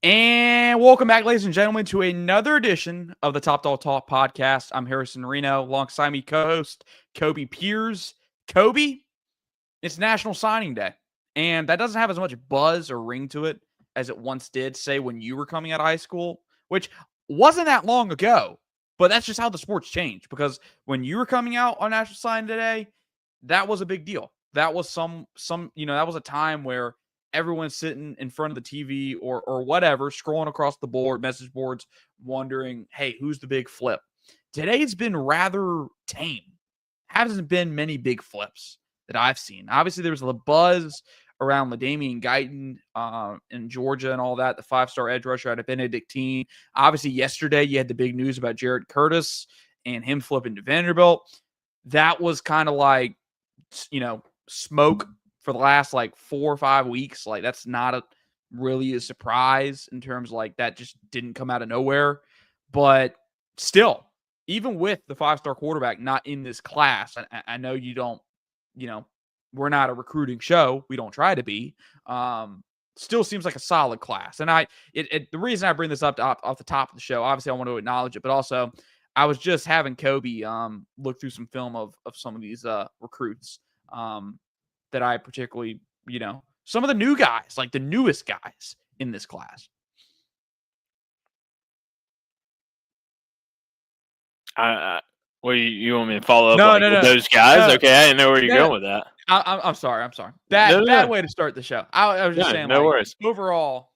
And welcome back, ladies and gentlemen, to another edition of the Top Dog Talk podcast. I'm Harrison Reno, alongside me co-host Kobe Piers. Kobe, it's National Signing Day, and that doesn't have as much buzz or ring to it as it once did, say, when you were coming out of high school, which wasn't that long ago. But that's just how the sport's changed, because when you were coming out on National Signing Day, that was a big deal. That was that was a time where everyone's sitting in front of the TV or whatever, scrolling across the board, message boards, wondering, hey, who's the big flip? Today's been rather tame. Hasn't been many big flips that I've seen. Obviously, there was a buzz around LaDainian Guyton in Georgia and all that, the five-star edge rusher out of Benedictine. Obviously, yesterday you had the big news about Jared Curtis and him flipping to Vanderbilt. That was kind of like, smoke for the last like 4 or 5 weeks. Like, that's not really a surprise in terms of, like, that just didn't come out of nowhere. But still, even with the five-star quarterback not in this class, I know you don't, we're not a recruiting show. We don't try to be. Still seems like a solid class. And the reason I bring this up off the top of the show, obviously I want to acknowledge it, but also I was just having Kobe look through some film of some of these recruits that I particularly, some of the new guys, like the newest guys in this class. Well, you want me to follow up No. those guys? No. Okay, I didn't know where you're going with that. I'm sorry. Bad way to start the show. I was just saying, no worries. Overall,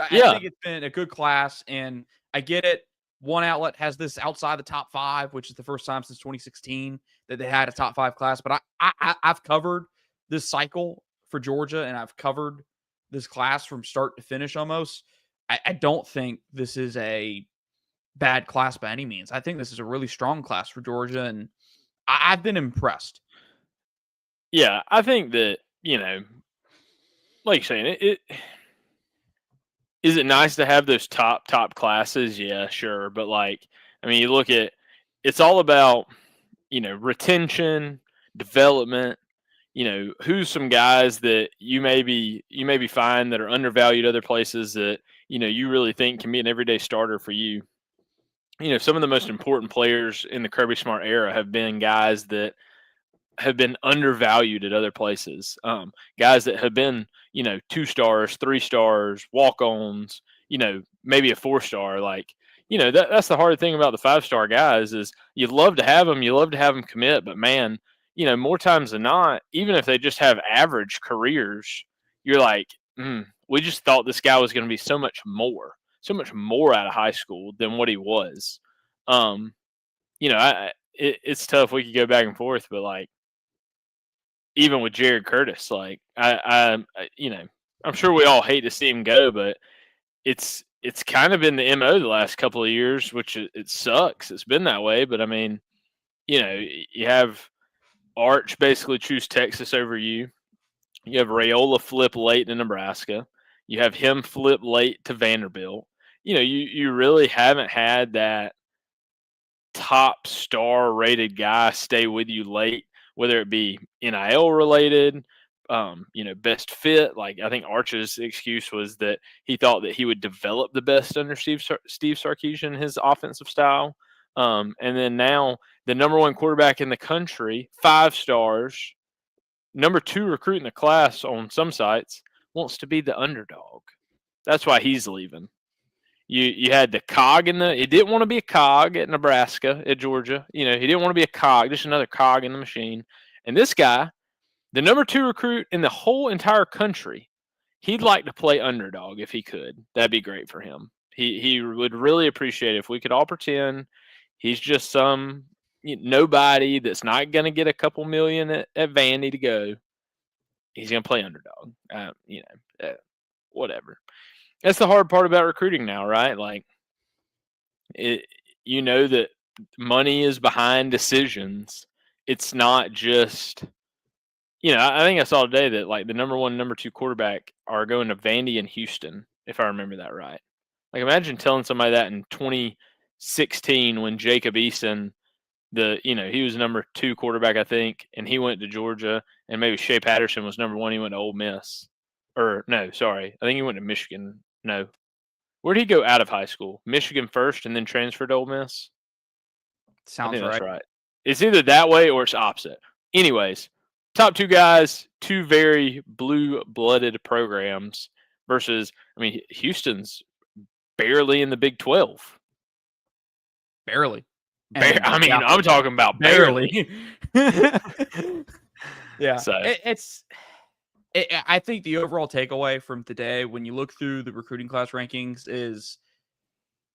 I think it's been a good class, and I get it. One outlet has this outside the top 5, which is the first time since 2016 that they had a top 5 class. But I've covered this cycle for Georgia, and I've covered this class from start to finish almost. I don't think this is a bad class by any means. I think this is a really strong class for Georgia, and I've been impressed. Yeah, I think that, like you're saying, it is it nice to have those top classes? Yeah, sure. But you look at, it's all about, retention, development, who's some guys that you maybe find that are undervalued other places that, you really think can be an everyday starter for you. Some of the most important players in the Kirby Smart era have been guys that have been undervalued at other places. Guys that have been, 2 stars, 3 stars, walk-ons, maybe a 4-star. That's the hard thing about the 5-star guys is you'd love to have them. You love to have them commit, but man, more times than not, even if they just have average careers, you're like, we just thought this guy was going to be so much more out of high school than what he was. It's tough. We could go back and forth, but even with Jared Curtis, I'm sure we all hate to see him go, but it's kind of been the MO the last couple of years, which it sucks. It's been that way, but you have Arch basically choose Texas over you. You have Raiola flip late to Nebraska. You have him flip late to Vanderbilt. You really haven't had that top star rated guy stay with you late, whether it be NIL related, best fit. I think Arch's excuse was that he thought that he would develop the best under Steve Sarkisian, his offensive style. And then now the number 1 quarterback in the country, 5 stars, number 2 recruit in the class on some sites, wants to be the underdog. That's why he's leaving. You had the cog he didn't want to be a cog at Nebraska, at Georgia. He didn't want to be a cog, just another cog in the machine. And this guy, the number 2 recruit in the whole entire country, he'd like to play underdog if he could. That'd be great for him. He would really appreciate it if we could all pretend he's just some nobody that's not going to get a couple million at Vandy to go. He's going to play underdog. Whatever. That's the hard part about recruiting now, right? That money is behind decisions. It's not just, I think I saw today that the number 1, number 2 quarterback are going to Vandy and Houston, if I remember that right. Imagine telling somebody that in 2016 when Jacob Eason, he was number 2 quarterback, I think, and he went to Georgia, and maybe Shea Patterson was number 1. He went to Ole Miss. Or no, sorry, I think he went to Michigan. No, Where'd he go out of high school? Michigan first and then transferred to Ole Miss? I Sounds think that's right. right. It's either that way or it's opposite. Anyways, top two guys, two very blue-blooded programs versus, I mean, Houston's barely in the Big 12. Barely. And, I mean, yeah, I'm talking about barely. Yeah. So I think the overall takeaway from today, when you look through the recruiting class rankings, is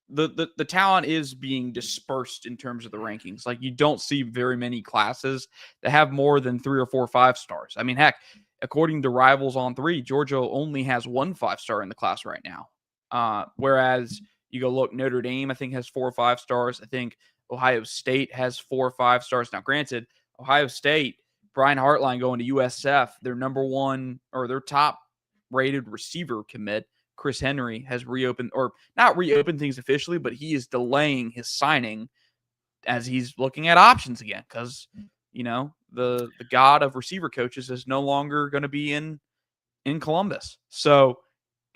the talent is being dispersed in terms of the rankings. Like, you don't see very many classes that have more than 3 or 4 5-stars. I mean, heck, according to Rivals on 3, Georgia only has 1 5-star in the class right now. Whereas you go look, Notre Dame, I think, has 4 5-stars. I think Ohio State has 4 5-stars. Now, granted, Ohio State, Brian Hartline going to USF, their number one or their top rated receiver commit, Chris Henry, has reopened, or not reopened things officially, but he is delaying his signing as he's looking at options again, because, you know, the god of receiver coaches is no longer going to be in Columbus. So,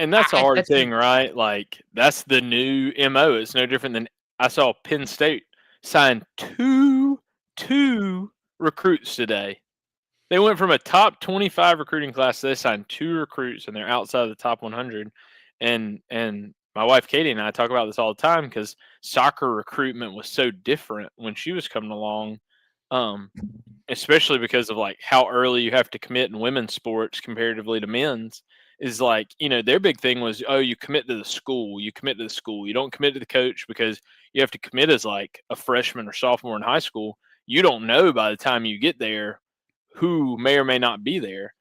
and that's a hard that's thing, right? Like, that's the new MO. It's no different than I saw Penn State sign two recruits today. They went from a top 25 recruiting class. They signed 2 recruits, and they're outside of the top 100. And my wife Katie and I talk about this all the time because soccer recruitment was so different when she was coming along, especially because of like how early you have to commit in women's sports comparatively to men's. Is like, you know, their big thing was, oh, you commit to the school. You commit to the school. You don't commit to the coach because you have to commit as like a freshman or sophomore in high school. You don't know by the time you get there who may or may not be there.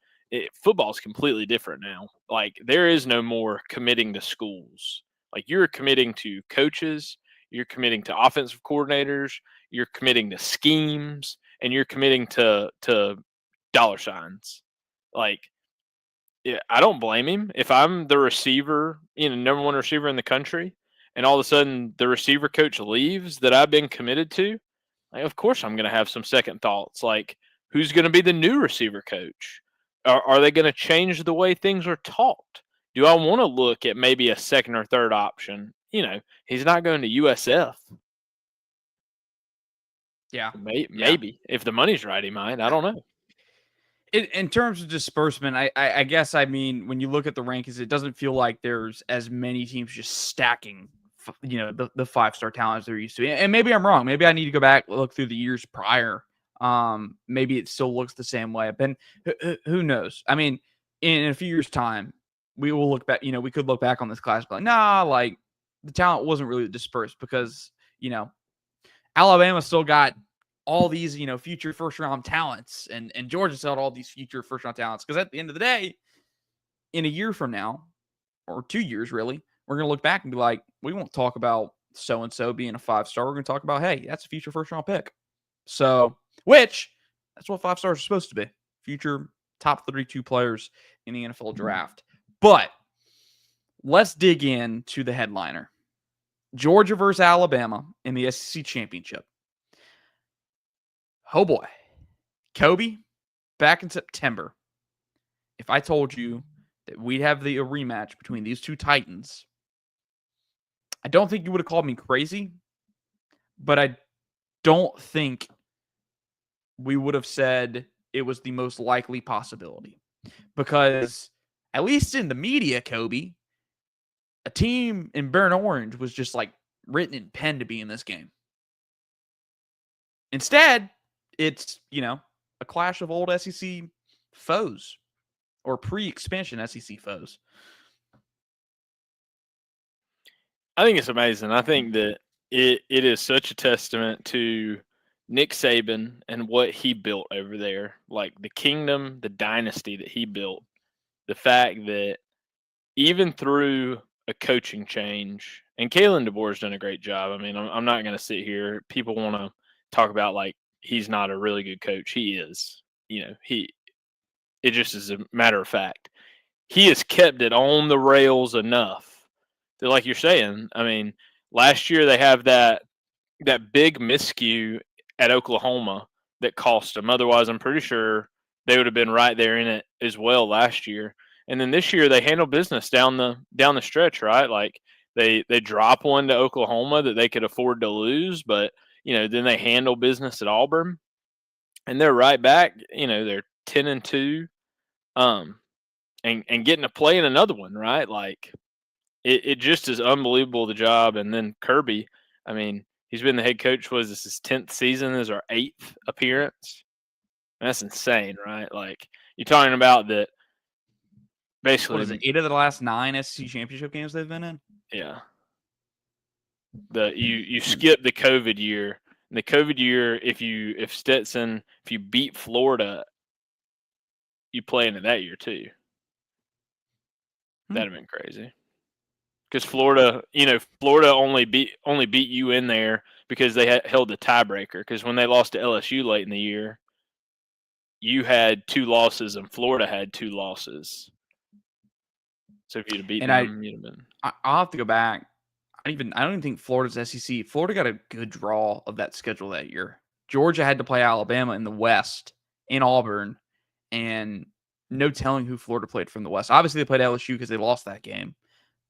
Football is completely different now. Like, there is no more committing to schools. Like, you're committing to coaches, you're committing to offensive coordinators, you're committing to schemes, and you're committing to dollar signs. Like, yeah, I don't blame him. If I'm the receiver, you know, number one receiver in the country, and all of a sudden the receiver coach leaves that I've been committed to, like, of course I'm going to have some second thoughts. Like, who's going to be the new receiver coach? Are they going to change the way things are taught? Do I want to look at maybe a second or third option? You know, he's not going to USF. Yeah. Maybe. If the money's right, he might. I don't know. In terms of disbursement, I guess, I mean, when you look at the rankings, it doesn't feel like there's as many teams just stacking, you know, the 5-star talent as they're used to. And maybe I'm wrong. Maybe I need to go back, look through the years prior. Maybe it still looks the same way. But who knows? I mean, in a few years' time, we will look back. You know, we could look back on this class, but nah, like, the talent wasn't really dispersed because, you know, Alabama still got all these, you know, future first-round talents, and Georgia still had all these future first-round talents. Because at the end of the day, in a year from now, or 2 years, really, we're going to look back and be like, we won't talk about so-and-so being a 5-star. We're going to talk about, hey, that's a future first-round pick. So, which, that's what 5 stars are supposed to be. Future top 32 players in the NFL draft. But let's dig into the headliner. Georgia versus Alabama in the SEC Championship. Oh boy. Kobe, back in September, if I told you that we'd have a rematch between these two Titans, I don't think you would have called me crazy, but I don't think we would have said it was the most likely possibility. Because, at least in the media, Kobe, a team in burnt orange was just like written in pen to be in this game. Instead, it's, you know, a clash of old SEC foes, or pre-expansion SEC foes. I think it's amazing. I think that it is such a testament to Nick Saban and what he built over there. Like, the kingdom, the dynasty that he built. The fact that even through a coaching change, and Kalen DeBoer has done a great job. I mean, I'm not going to sit here. People want to talk about like he's not a really good coach. He is. You know, it just is a matter of fact. He has kept it on the rails enough that, like you're saying, I mean, last year they have that big miscue at Oklahoma that cost them. Otherwise, I'm pretty sure they would have been right there in it as well last year. And then this year they handled business down the stretch, right? Like, They drop one to Oklahoma that they could afford to lose, but then they handle business at Auburn, and they're right back. They're 10-2, and getting to play in another one, right? Like it just is unbelievable, the job. And then Kirby, I mean, he's been the head coach. Was this his 10th season? This is our 8th appearance. That's insane, right? Like you're talking about that. Basically, What is it? 8 of the last 9 SEC championship games they've been in. Yeah. You skip the COVID year. In the COVID year, if you beat Florida, you play into that year too. That'd have been crazy. Because Florida only beat you in there because they held the tiebreaker. Because when they lost to LSU late in the year, you had 2 losses and Florida had 2 losses. So if you'd have beaten them, you'd have been. I'll have to go back. I don't even think Florida's SEC. Florida got a good draw of that schedule that year. Georgia had to play Alabama in the West in Auburn, and no telling who Florida played from the West. Obviously, they played LSU because they lost that game,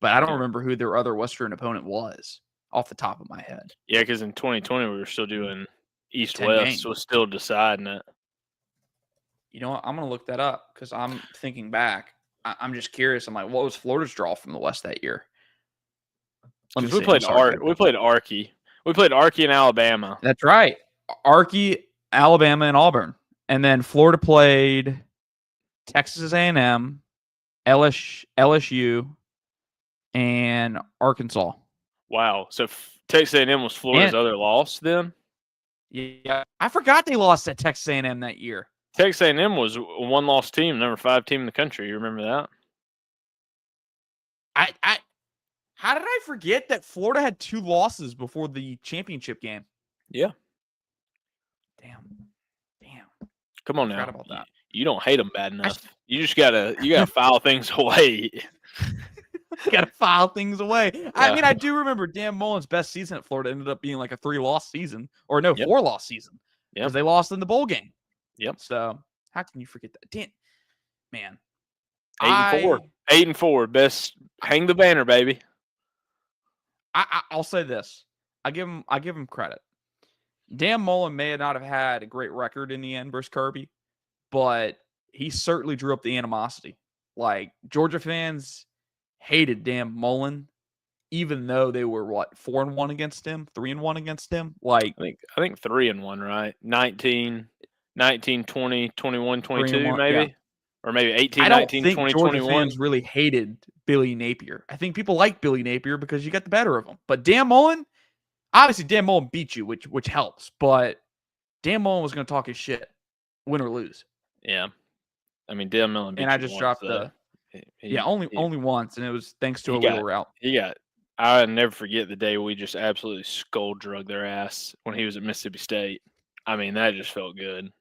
but I don't remember who their other Western opponent was off the top of my head. Yeah, because in 2020 we were still doing East-West, so we're still deciding it. You know what? I'm going to look that up because I'm thinking back. I'm just curious. I'm like, what was Florida's draw from the West that year? We played Archie. We played Archie in Alabama. That's right. Archie, Alabama, and Auburn. And then Florida played Texas A&M, LSU, and Arkansas. Wow. So Texas A&M was Florida's other loss then? Yeah. I forgot they lost at Texas A&M that year. Texas A&M was a one-loss team, number 5 team in the country. You remember that? How did I forget that Florida had 2 losses before the championship game? Yeah. Damn. Come on now. Forgot about that. You don't hate them bad enough. You gotta file things away. Gotta file things away. Yeah. I mean, I do remember Dan Mullen's best season at Florida ended up being like a 3-loss season, or no, 4-loss season, because they lost in the bowl game. Yep. So how can you forget that? Man. 8-4. 8-4. Best. Hang the banner, baby. I'll say this. I give him credit. Dan Mullen may not have had a great record in the end versus Kirby, but he certainly drew up the animosity. Like, Georgia fans hated Dan Mullen, even though they were 4-1 against him, 3-1 against him. Like, I think 3-1, right? 19, 20, 21, 22, maybe. Yeah. Or maybe 18, 19, 20, 21. I don't think Georgia fans really hated Billy Napier. I think people like Billy Napier because you got the better of him. But Dan Mullen, obviously Dan Mullen beat you, which helps. But Dan Mullen was going to talk his shit, win or lose. Yeah. I mean, Dan Mullen beat you. And I just dropped only once, and it was thanks to a wheel route. I'll never forget the day we just absolutely skull drug their ass when he was at Mississippi State. I mean, that just felt good.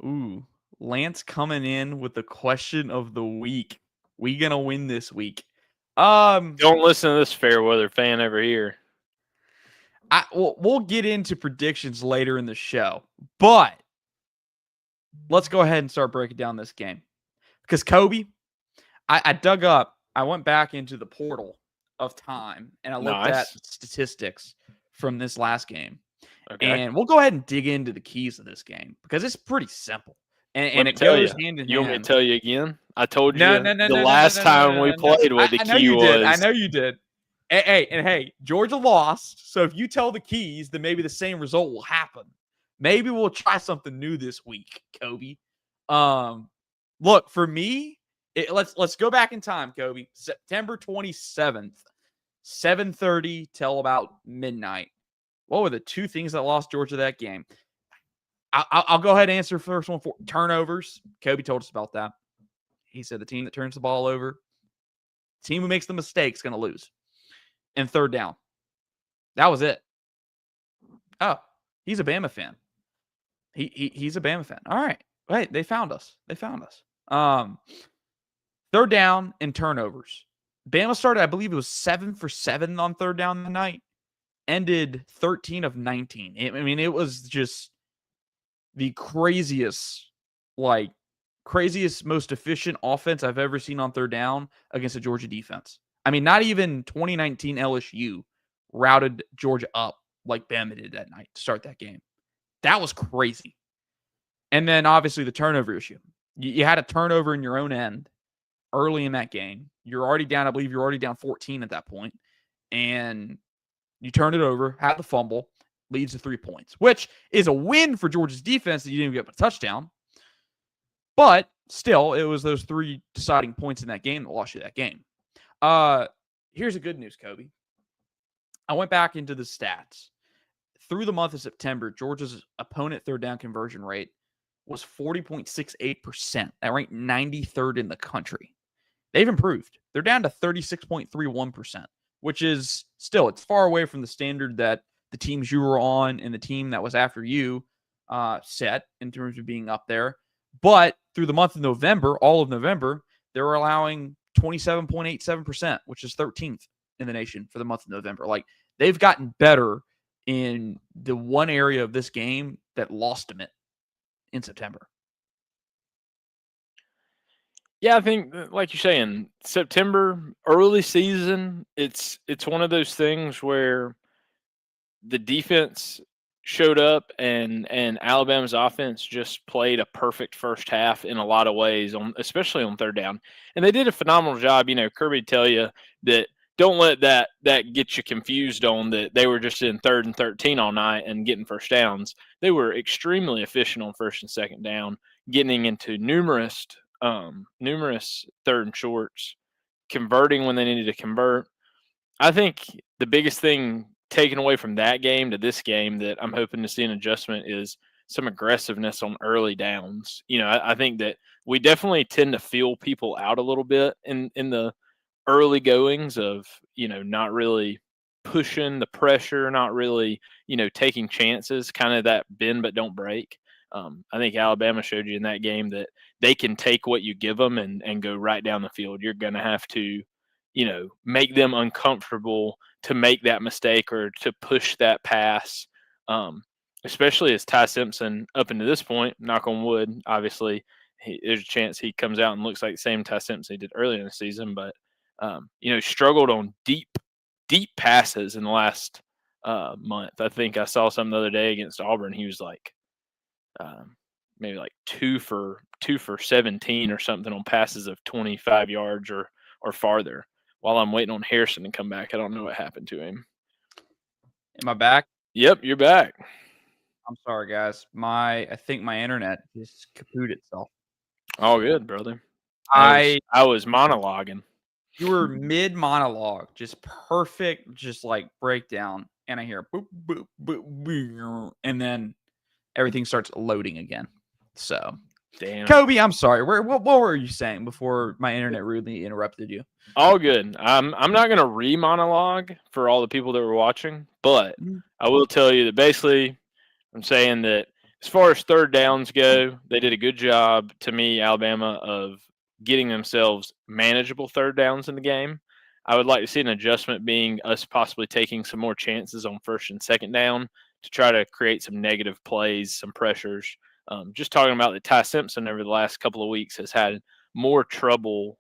Ooh. Lance coming in with the question of the week. We gonna win this week? Don't listen to this fair weather fan over here. We'll get into predictions later in the show, but let's go ahead and start breaking down this game. Because Kobe, I went back into the portal of time and I looked at statistics from this last game. Okay. And we'll go ahead and dig into the keys of this game because it's pretty simple. And it goes hand in hand. You want me to tell you again? I told you the last time we played what the key was. I know you did. Hey, Georgia lost. So if you tell the keys, then maybe the same result will happen. Maybe we'll try something new this week, Kobe. Look, for me, let's go back in time, Kobe. September 27th, 7:30 till about midnight. What were the 2 things that lost Georgia that game? I'll go ahead and answer first one for turnovers. Kobe told us about that. He said the team that turns the ball over, the team who makes the mistake is going to lose. And 3rd down. That was it. Oh, he's a Bama fan. He's a Bama fan. All right. Wait, they found us. 3rd down and turnovers. Bama started, I believe it was 7 for 7 on 3rd down the night. Ended 13 of 19. I mean, it was just the craziest, most efficient offense I've ever seen on 3rd down against a Georgia defense. I mean, not even 2019 LSU routed Georgia up like Bama did that night to start that game. That was crazy. And then obviously the turnover issue. You had a turnover in your own end early in that game. You're already down, I believe you're already down 14 at that point. And you turn it over, had the fumble, leads to 3 points, which is a win for Georgia's defense that you didn't even get a touchdown. But still, it was those 3 deciding points in that game that lost you that game. Here's the good news, Kobe. I went back into the stats. Through the month of September, Georgia's opponent third down conversion rate was 40.68%. That ranked 93rd in the country. They've improved. They're down to 36.31%, which is still, it's far away from the standard that the teams you were on and the team that was after you set in terms of being up there. But through the month of November, all of November, they were allowing 27.87%, which is 13th in the nation for the month of November. Like, they've gotten better in the one area of this game that lost them it in September. Yeah, I think, like you're saying, September, early season, it's one of those things where the defense showed up and Alabama's offense just played a perfect first half in a lot of ways, especially on third down. And they did a phenomenal job. You know, Kirby tell you that don't let that get you confused on that they were just in 3rd and 13 all night and getting first downs. They were extremely efficient on 1st and 2nd down, getting into numerous 3rd and shorts, converting when they needed to convert. I think the biggest thing taken away from that game to this game that I'm hoping to see an adjustment is some aggressiveness on early downs. You know, I think that we definitely tend to feel people out a little bit in the early goings of, you know, not really pushing the pressure, not really, you know, taking chances, kind of that bend but don't break. I think Alabama showed you in that game that they can take what you give them and go right down the field. You're going to have to, you know, make them uncomfortable to make that mistake or to push that pass, especially as Ty Simpson, up into this point, knock on wood, obviously, there's a chance he comes out and looks like the same Ty Simpson he did earlier in the season, but, you know, struggled on deep passes in the last month. I think I saw something the other day against Auburn. He was like maybe like 2 for 17 or something on passes of 25 yards or farther. While I'm waiting on Harrison to come back, I don't know what happened to him. Am I back? Yep, you're back. I'm sorry, guys. I think my internet just kaput itself. All good, brother. I was monologuing. You were mid monologue, just perfect, just like breakdown, and I hear boop boop boop boop, and then everything starts loading again. So, damn, Kobe, I'm sorry. What were you saying before my internet rudely interrupted you? All good. I'm not gonna re-monologue for all the people that were watching, but I will tell you that basically I'm saying that as far as third downs go, they did a good job, to me, Alabama, of getting themselves manageable third downs in the game. I would like to see an adjustment being us possibly taking some more chances on 1st and 2nd down to try to create some negative plays, some pressures. Just talking about that Ty Simpson over the last couple of weeks has had more trouble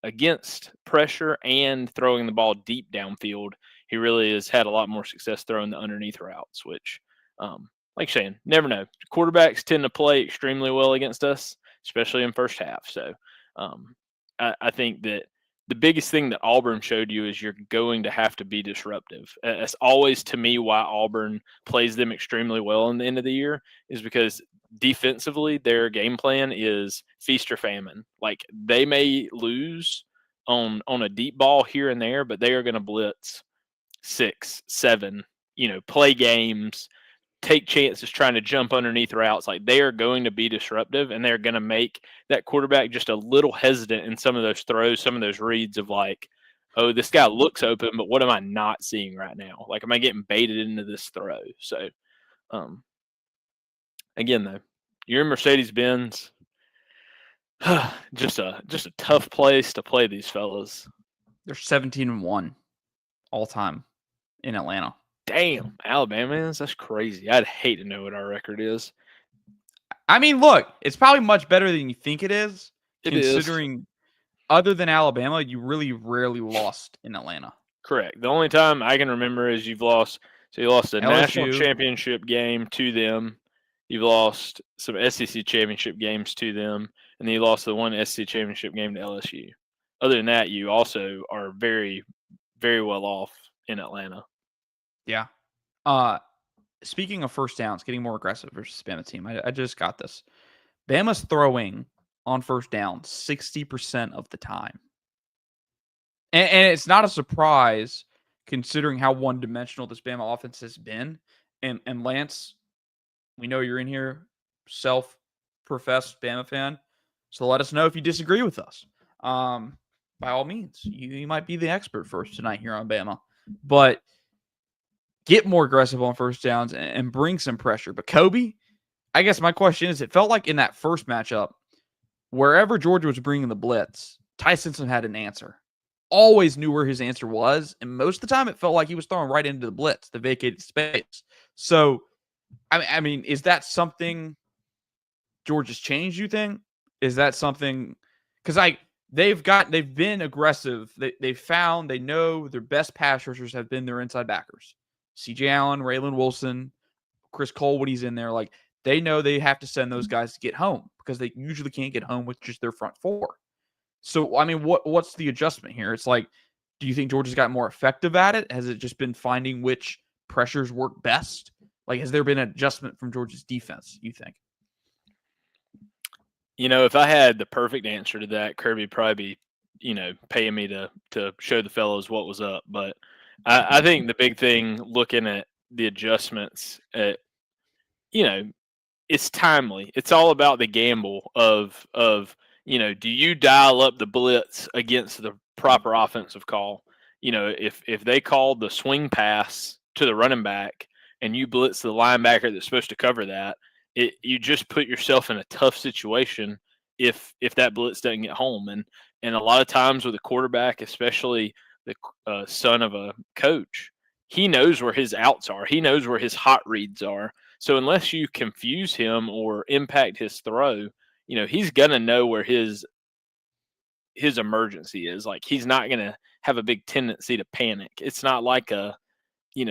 against pressure and throwing the ball deep downfield. He really has had a lot more success throwing the underneath routes, which, like you're saying, never know. Quarterbacks tend to play extremely well against us, especially in first half. So I think that the biggest thing that Auburn showed you is you're going to have to be disruptive. That's always, to me, why Auburn plays them extremely well in the end of the year, is because defensively their game plan is feast or famine. Like, they may lose on a deep ball here and there, but they are going to blitz 6, 7, you know, play games, take chances trying to jump underneath routes. Like, they are going to be disruptive, and they're going to make that quarterback just a little hesitant in some of those throws, some of those reads of like, oh, this guy looks open, but what am I not seeing right now? Like, am I getting baited into this throw? So, again, though, you're in Mercedes-Benz. just a tough place to play these fellas. They're 17-1 all time in Atlanta. Damn, Alabama is? That's crazy. I'd hate to know what our record is. I mean, look, it's probably much better than you think it is, It considering other than Alabama, you really rarely lost in Atlanta. Correct. The only time I can remember is you've lost. So you lost a national LSU. championship game to them. You've lost some SEC championship games to them, and then you lost the one SEC championship game to LSU. Other than that, you also are very, very well off in Atlanta. Yeah. Speaking of first downs, getting more aggressive versus Bama team, I just got this. Bama's throwing on first down 60% of the time. And it's not a surprise considering how one-dimensional this Bama offense has been. And Lance, we know you're in here, self-professed Bama fan, so let us know if you disagree with us. By all means, you might be the expert for us tonight here on Bama. But get more aggressive on first downs and bring some pressure. But Kobe, I guess my question is, it felt like in that first matchup, wherever Georgia was bringing the blitz, Ty Simpson had an answer. Always knew where his answer was, and most of the time it felt like he was throwing right into the blitz, the vacated space. So, I mean, is that something Georgia's changed, you think? Is that something – because they've been aggressive. They know their best pass rushers have been their inside backers. C.J. Allen, Raylan Wilson, Chris Cole when he's in there. Like, they know they have to send those guys to get home because they usually can't get home with just their front four. So, I mean, what's the adjustment here? It's like, do you think Georgia's got more effective at it? Has it just been finding which pressures work best? Like, has there been an adjustment from Georgia's defense, you think? You know, if I had the perfect answer to that, Kirby would probably be, paying me to show the fellows what was up. But I think the big thing looking at the adjustments, it's timely. It's all about the gamble of do you dial up the blitz against the proper offensive call? If they called the swing pass to the running back and you blitz the linebacker that's supposed to cover that, you just put yourself in a tough situation if that blitz doesn't get home. And a lot of times with a quarterback, especially the son of a coach, he knows where his outs are. He knows where his hot reads are. So unless you confuse him or impact his throw, he's gonna know where his emergency is. Like, he's not gonna have a big tendency to panic. It's not like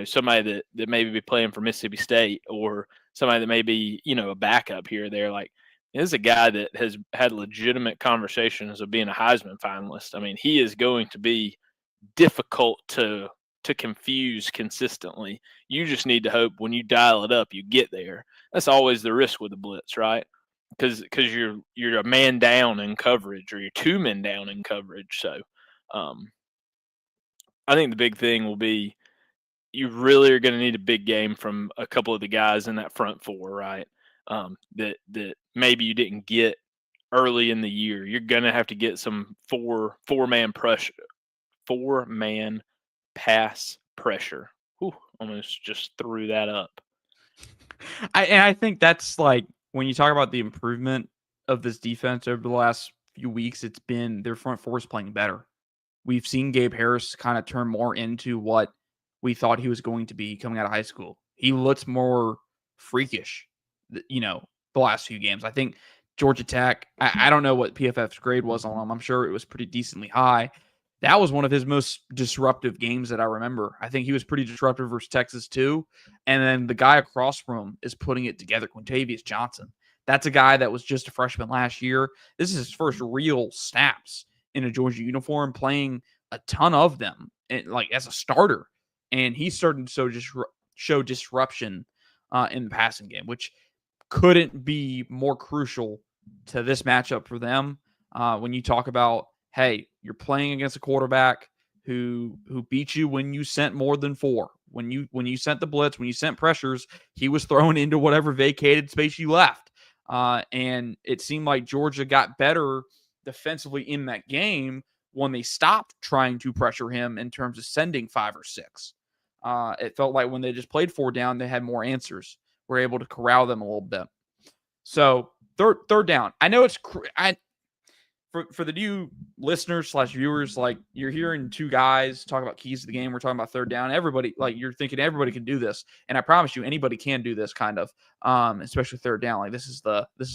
somebody that maybe be playing for Mississippi State or somebody that may be, a backup here or there. Like, this is a guy that has had legitimate conversations of being a Heisman finalist. I mean, he is going to be difficult to confuse consistently. You just need to hope when you dial it up, you get there. That's always the risk with the blitz, right? Because you're a man down in coverage, or you're two men down in coverage. So I think the big thing will be, you really are going to need a big game from a couple of the guys in that front four, right? That maybe you didn't get early in the year. You're going to have to get some four-man pass pressure. Whew, almost just threw that up. I think that's like, when you talk about the improvement of this defense over the last few weeks, it's been their front four is playing better. We've seen Gabe Harris kind of turn more into what we thought he was going to be coming out of high school. He looks more freakish, the last few games. I think Georgia Tech, I don't know what PFF's grade was on him. I'm sure it was pretty decently high. That was one of his most disruptive games that I remember. I think he was pretty disruptive versus Texas too. And then the guy across from him is putting it together, Quintavious Johnson. That's a guy that was just a freshman last year. This is his first real snaps in a Georgia uniform, playing a ton of them, and like as a starter. And he's starting to just show disruption in the passing game, which couldn't be more crucial to this matchup for them. When you talk about, hey, you're playing against a quarterback who beat you when you sent more than four. When you sent the blitz, when you sent pressures, he was thrown into whatever vacated space you left. And it seemed like Georgia got better defensively in that game when they stopped trying to pressure him in terms of sending 5 or 6. It felt like when they just played 4 down, they had more answers. Were able to corral them a little bit. So third down. I know it's for the new listeners / viewers, like, you're hearing two guys talk about keys to the game. We're talking about third down. Everybody, like, you're thinking everybody can do this, and I promise you, anybody can do this kind of, especially third down. Like, this is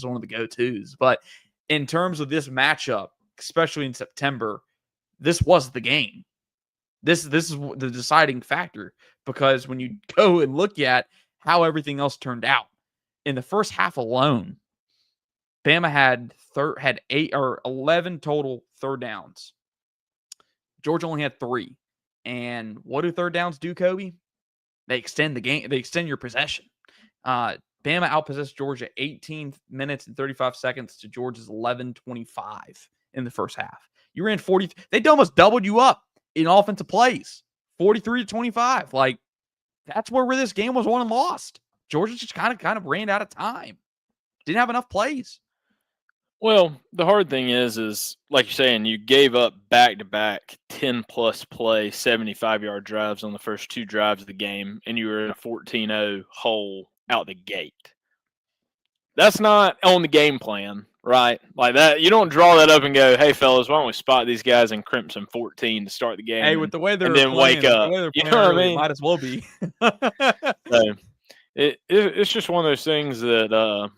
one of the go-tos. But in terms of this matchup, especially in September, this was the game. This is the deciding factor, because when you go and look at how everything else turned out in the first half alone, Bama had 8 or 11 total third downs. Georgia only had 3. And what do third downs do, Kobe? They extend the game. They extend your possession. Bama outpossessed Georgia 18 minutes and 35 seconds to Georgia's 11:25 in the first half. You ran 40. They almost doubled you up in offensive plays, 43-25. Like, that's where this game was won and lost. Georgia just kind of ran out of time. Didn't have enough plays. Well, the hard thing is like you're saying, you gave up back-to-back 10-plus play, 75-yard drives on the first 2 drives of the game, and you were in a 14-0 hole out the gate. That's not on the game plan, right? Like that, you don't draw that up and go, "Hey, fellas, why don't we spot these guys in Crimson 14 to start the game?" Hey, with the way they're and then playing, wake up. You know what I mean? Might as well be. So, it's just one of those things that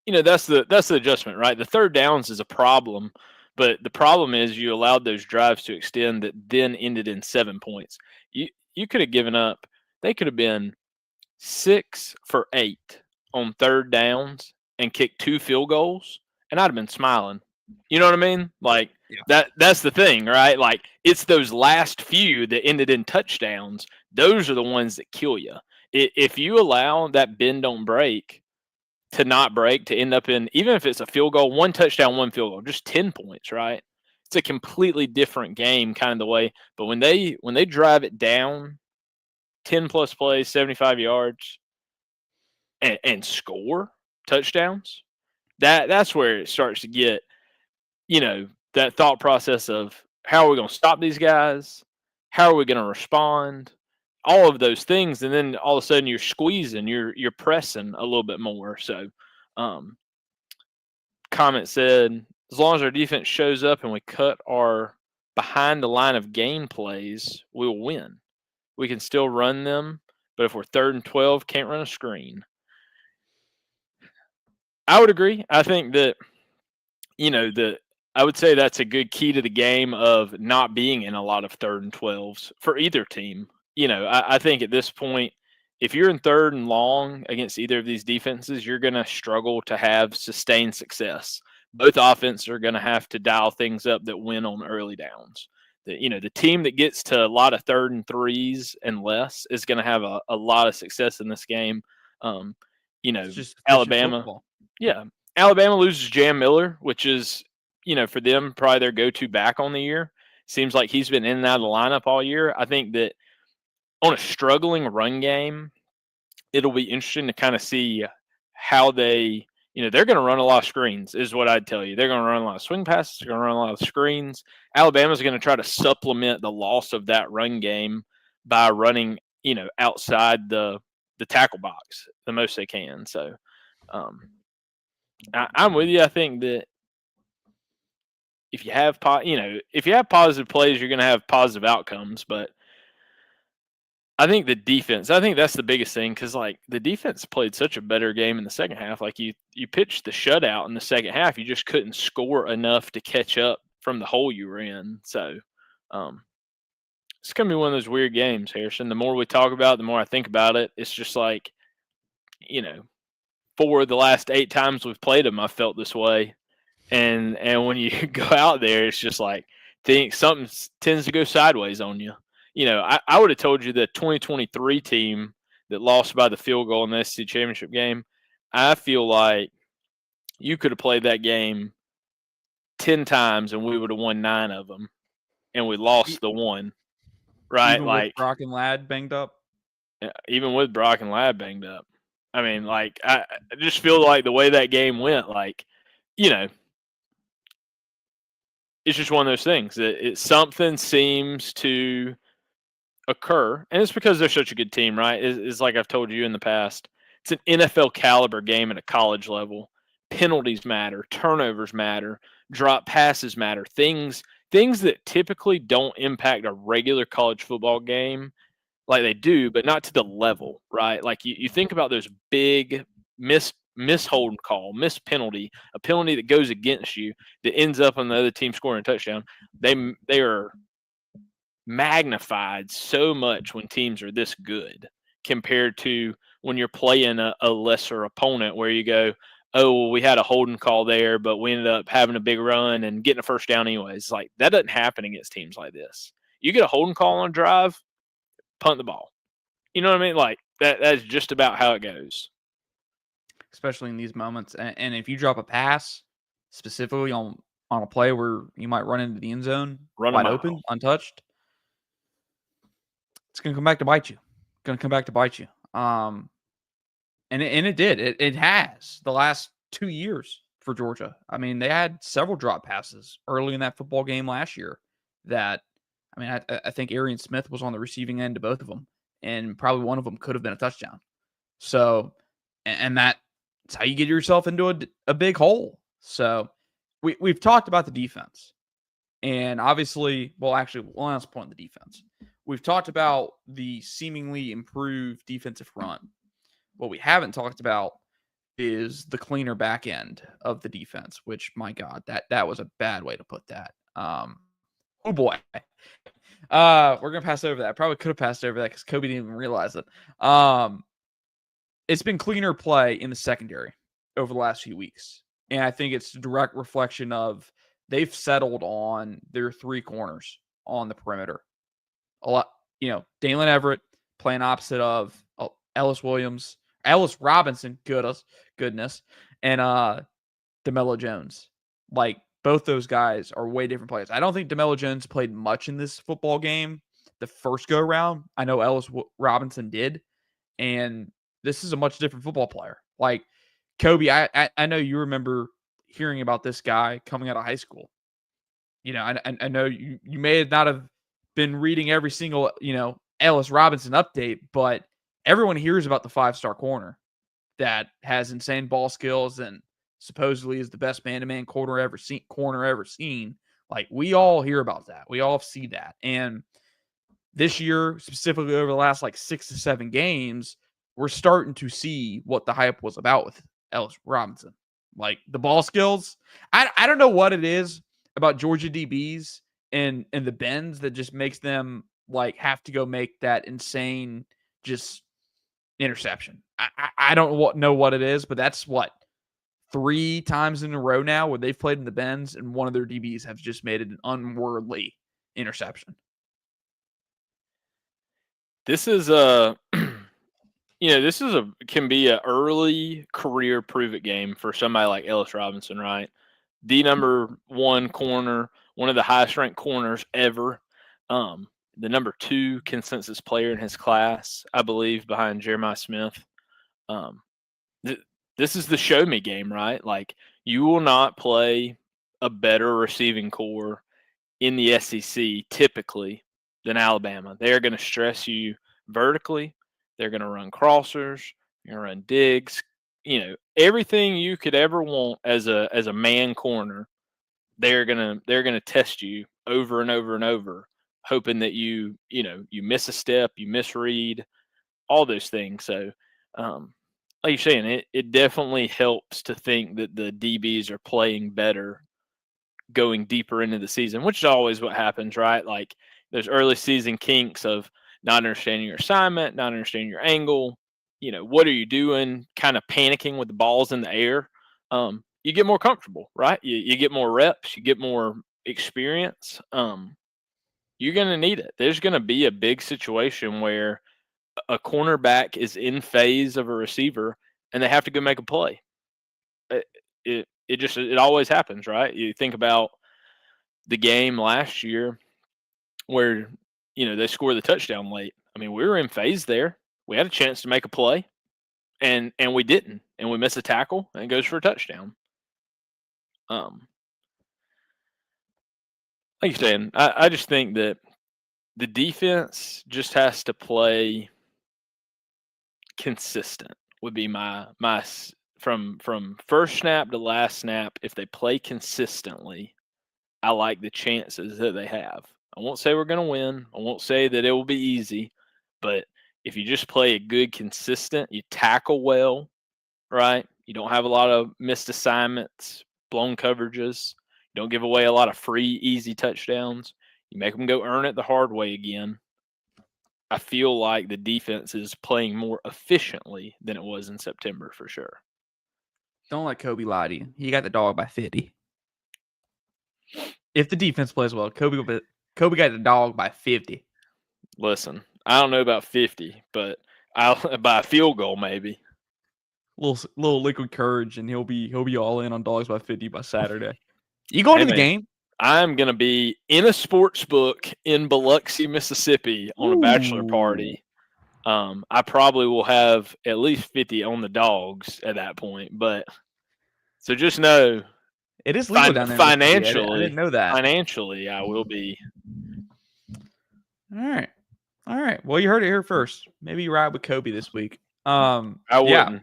that's the adjustment, right? The third downs is a problem, but the problem is you allowed those drives to extend that then ended in 7 points. You could have given up. They could have been 6 for 8 on third downs and kicked 2 field goals, and I'd have been smiling. You know what I mean? Like, that's the thing, right? Like, it's those last few that ended in touchdowns. Those are the ones that kill you. If you allow that bend don't break to not break, to end up in, even if it's a field goal, 1 touchdown, 1 field goal, just 10 points, right? It's a completely different game, kind of the way. But when they drive it down, 10-plus plays, 75 yards, and score touchdowns, that's where it starts to get, that thought process of, how are we going to stop these guys? How are we going to respond? All of those things, and then all of a sudden you're squeezing, you're pressing a little bit more. So, comment said, as long as our defense shows up and we cut our behind the line of game plays, we'll win. We can still run them, but if we're 3rd and 12, can't run a screen. I would agree. I think that, I would say that's a good key to the game of not being in a lot of 3rd and 12s for either team. I think at this point, if you're in 3rd and long against either of these defenses, you're going to struggle to have sustained success. Both offenses are going to have to dial things up that win on early downs. The team that gets to a lot of 3rd and 3s and less is going to have a lot of success in this game. It's just Alabama. football. Yeah. Alabama loses Jam Miller, which is, for them, probably their go-to back on the year. Seems like he's been in and out of the lineup all year. I think that on a struggling run game, it'll be interesting to kind of see how they, they're going to run a lot of screens, is what I'd tell you. They're going to run a lot of swing passes. They're going to run a lot of screens. Alabama's going to try to supplement the loss of that run game by running, outside the tackle box the most they can. So I'm with you. I think that if you have positive plays, you're going to have positive outcomes. But I think the defense, that's the biggest thing, because the defense played such a better game in the second half. Like, you pitched the shutout in the second half, you just couldn't score enough to catch up from the hole you were in. So it's gonna be one of those weird games, Harrison. The more we talk about it, the more I think about it. It's just like, 4 of the last 8 times we've played them, I felt this way. And when you go out there, it's just like, something tends to go sideways on you. I would have told you the 2023 team that lost by the field goal in the SEC championship game, I feel like you could have played that game 10 times and we would have won 9 of them, and we lost the one, right? Even with Brock and Ladd banged up? Even with Brock and Ladd banged up. I mean, I just feel like the way that game went, it's just one of those things that something seems to occur, and it's because they're such a good team, right? It's like I've told you in the past, it's an NFL caliber game at a college level. Penalties matter, turnovers matter, drop passes matter, things that typically don't impact a regular college football game like they do, but not to the level, right? Like, you think about those big missed miss holding call, miss penalty, a penalty that goes against you that ends up on the other team scoring a touchdown, they are magnified so much when teams are this good compared to when you're playing a lesser opponent where you go, oh, well, we had a holding call there, but we ended up having a big run and getting a first down anyways. Like, that doesn't happen against teams like this. You get a holding call on a drive, punt the ball. You know what I mean? Like, that's just about how it goes. Especially in these moments. And if you drop a pass specifically on a play where you might run into the end zone wide open, untouched, it's going to come back to bite you. And it did. It has the last 2 years for Georgia. I mean, they had several drop passes early in that football game last year that, I mean, I think Arian Smith was on the receiving end of both of them, and probably one of them could have been a touchdown. So, and that's how you get yourself into a big hole. So we've talked about the defense. And obviously, well, actually, one last point on the defense. We've talked about the seemingly improved defensive front. What we haven't talked about is the cleaner back end of the defense, which, my God, that was a bad way to put that. Oh boy. We're going to pass over that. Probably could have passed over that because Kobe didn't even realize it. It's been cleaner play in the secondary over the last few weeks. And I think it's a direct reflection of they've settled on their three corners on the perimeter. A lot, Dalen Everett playing opposite of Ellis Robinson, goodness, and DeMello Jones. Like, both those guys are way different players. I don't think DeMello Jones played much in this football game the first go around. I know Ellis Robinson did, and this is a much different football player. Like, Kobe, I know you remember hearing about this guy coming out of high school. I know you may not have been reading every single, Ellis Robinson update, but everyone hears about the 5-star corner that has insane ball skills and supposedly is the best man-to-man corner ever seen. Like, we all hear about that. We all see that. And this year, specifically over the last 6 to 7 games, we're starting to see what the hype was about with Ellis Robinson. Like, the ball skills. I don't know what it is about Georgia DBs and the bends that just makes them have to go make that insane just interception. I don't know what it is, but that's 3 times in a row now where they've played in the bends and one of their DBs have just made it an unworldly interception. This is can be an early career prove it game for somebody like Ellis Robinson, right? The number 1 corner, one of the highest ranked corners ever. The number 2 consensus player in his class, I believe, behind Jeremiah Smith. This is the show me game, right? Like, you will not play a better receiving core in the SEC typically than Alabama. They're going to stress you vertically. They're going to run crossers. They're going to run digs. Everything you could ever want as a man corner, they're gonna test you over and over and over, hoping that you miss a step, you misread, all those things. So, like you're saying, it definitely helps to think that the DBs are playing better going deeper into the season, which is always what happens, right? Like, there's early season kinks of not understanding your assignment, not understanding your angle. What are you doing? Kind of panicking with the balls in the air. You get more comfortable, right? You get more reps, you get more experience. You're going to need it. There's going to be a big situation where a cornerback is in phase of a receiver and they have to go make a play. It always happens, right? You think about the game last year where, they scored the touchdown late. I mean, we were in phase there. We had a chance to make a play, and we didn't, and we missed a tackle, and it goes for a touchdown. Like you're saying, I just think that the defense just has to play consistent. Would be my from first snap to last snap. If they play consistently, I like the chances that they have. I won't say we're going to win. I won't say that it will be easy, but if you just play a good, consistent, you tackle well, right? You don't have a lot of missed assignments, blown coverages. You don't give away a lot of free, easy touchdowns. You make them go earn it the hard way again. I feel like the defense is playing more efficiently than it was in September for sure. Don't let Kobe lie to you. He got the dog by 50. If the defense plays well, Kobe got the dog by 50. Listen, I don't know about 50, but I'll by a field goal maybe. Little liquid courage, and he'll be all in on dogs by 50 by Saturday. You going to the game? I'm gonna be in a sports book in Biloxi, Mississippi, on a bachelor party. I probably will have at least 50 on the dogs at that point, but so just know it is legal down there. Financially, I didn't know that. Financially, I will be. All right. Well, you heard it here first. Maybe you ride with Kobe this week. I wouldn't. Yeah.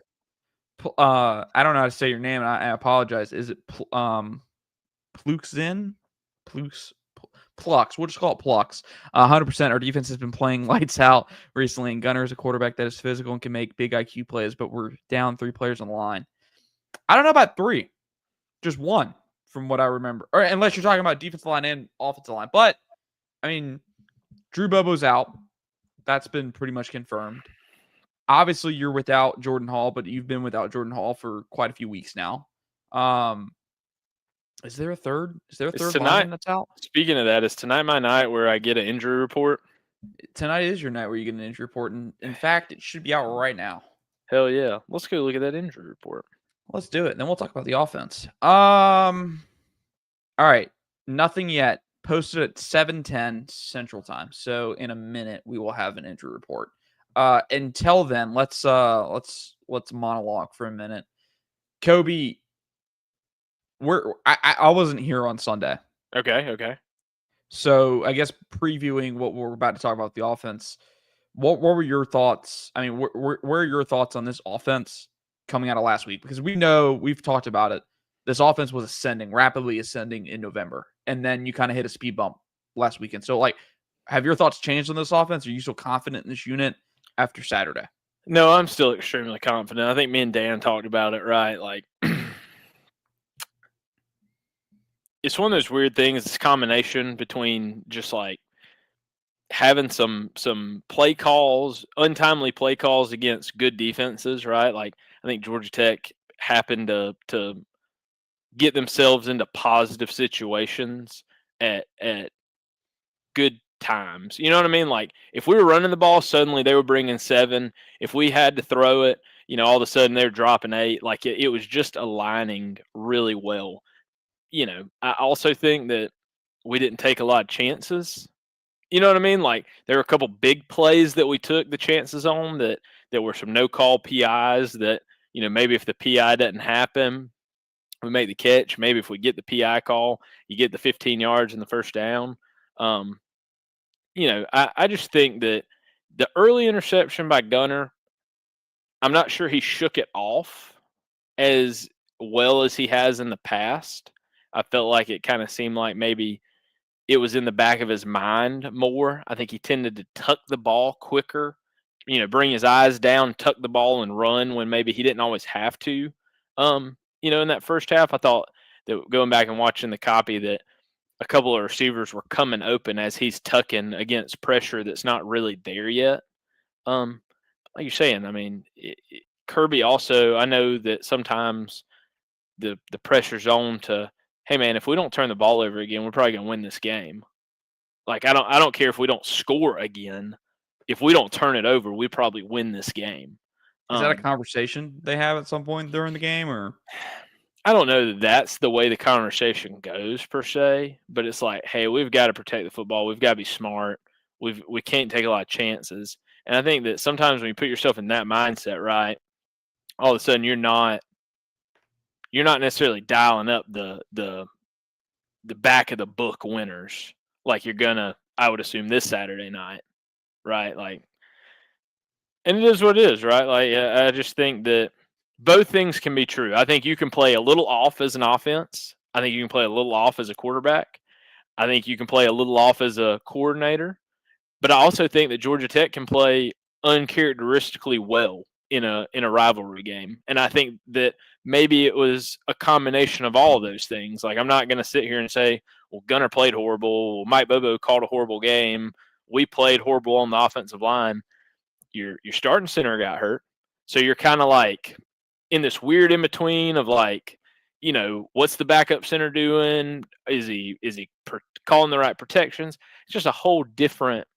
I don't know how to say your name, and I apologize. Is it Pluxin? Plux. We'll just call it Plux. 100%. Our defense has been playing lights out recently, and Gunner is a quarterback that is physical and can make big IQ plays, but we're down 3 players on the line. I don't know about 3. Just 1 from what I remember. Or unless you're talking about defensive line and offensive line. But, I mean, Drew Bobo's out. That's been pretty much confirmed. Obviously, you're without Jordan Hall, but you've been without Jordan Hall for quite a few weeks now. Is there a third? Is there a third lineman that's out? Speaking of that, is tonight my night where I get an injury report? Tonight is your night where you get an injury report. And in fact, it should be out right now. Hell yeah. Let's go look at that injury report. Let's do it. Then we'll talk about the offense. All right. Nothing yet. Posted at 7:10 Central Time. So in a minute, we will have an injury report. Until then, let's monologue for a minute. Kobe, I wasn't here on Sunday. Okay. So I guess previewing what we're about to talk about the offense, what were your thoughts? I mean, where are your thoughts on this offense coming out of last week? Because we've talked about it. This offense was rapidly ascending in November, and then you kind of hit a speed bump last weekend. So, have your thoughts changed on this offense? Are you still confident in this unit after Saturday? No, I'm still extremely confident. I think me and Dan talked about it, right? Like, it's one of those weird things. It's a combination between just like having some play calls, untimely play calls against good defenses, right? Like, I think Georgia Tech happened to get themselves into positive situations at good times. You know what I mean? Like, if we were running the ball, suddenly they were bringing 7. If we had to throw it, all of a sudden they're dropping 8. Like, it was just aligning really well. I also think that we didn't take a lot of chances. You know what I mean? Like, there were a couple big plays that we took the chances on that were some no-call PIs that, maybe if the PI doesn't happen, we make the catch. Maybe if we get the PI call, you get the 15 yards in the first down. I just think that the early interception by Gunner, I'm not sure he shook it off as well as he has in the past. I felt like it kind of seemed like maybe it was in the back of his mind more. I think he tended to tuck the ball quicker, bring his eyes down, tuck the ball and run when maybe he didn't always have to. In that first half, I thought that going back and watching the copy that a couple of receivers were coming open as he's tucking against pressure that's not really there yet. Like you're saying, I mean, Kirby also, I know that sometimes the pressure's on to, hey man, if we don't turn the ball over again, we're probably gonna win this game. Like, I don't care if we don't score again. If we don't turn it over, we probably win this game. Is that a conversation they have at some point during the game, or? I don't know that that's the way the conversation goes per se, but it's like, hey, we've got to protect the football. We've got to be smart. We can't take a lot of chances. And I think that sometimes when you put yourself in that mindset, right, all of a sudden you're not necessarily dialing up the back of the book winners like you're gonna, I would assume, this Saturday night, right? Like, and it is what it is, right? Like, I just think that both things can be true. I think you can play a little off as an offense. I think you can play a little off as a quarterback. I think you can play a little off as a coordinator. But I also think that Georgia Tech can play uncharacteristically well in a rivalry game. And I think that maybe it was a combination of all of those things. Like, I'm not going to sit here and say, well, Gunner played horrible, Mike Bobo called a horrible game, we played horrible on the offensive line. Your starting center got hurt, so you're kind of like in this weird in between of like, what's the backup center doing? Is he calling the right protections? It's just a whole different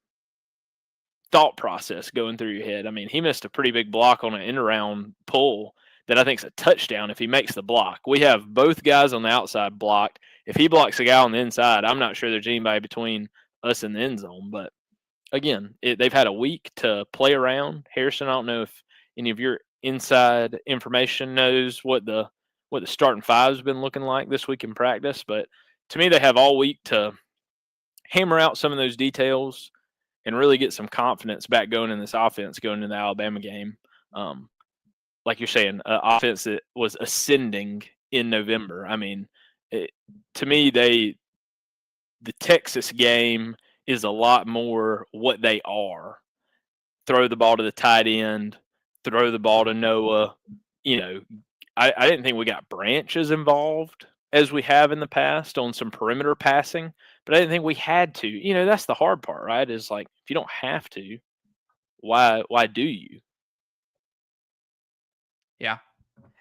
thought process going through your head. I mean, he missed a pretty big block on an end around pull that I think is a touchdown if he makes the block. We have both guys on the outside blocked. If he blocks a guy on the inside, I'm not sure there's anybody between us and the end zone. But again, they've had a week to play around. Harrison, I don't know if any of your inside information knows what the starting five's been looking like this week in practice, but to me, they have all week to hammer out some of those details and really get some confidence back going in this offense going into the Alabama game. Like you're saying, offense that was ascending in November. I mean, to me, the Texas game is a lot more what they are. Throw the ball to the tight end, throw the ball to Noah. I didn't think we got branches involved as we have in the past on some perimeter passing, but I didn't think we had to. That's the hard part, right? Is like, if you don't have to, why do you? Yeah.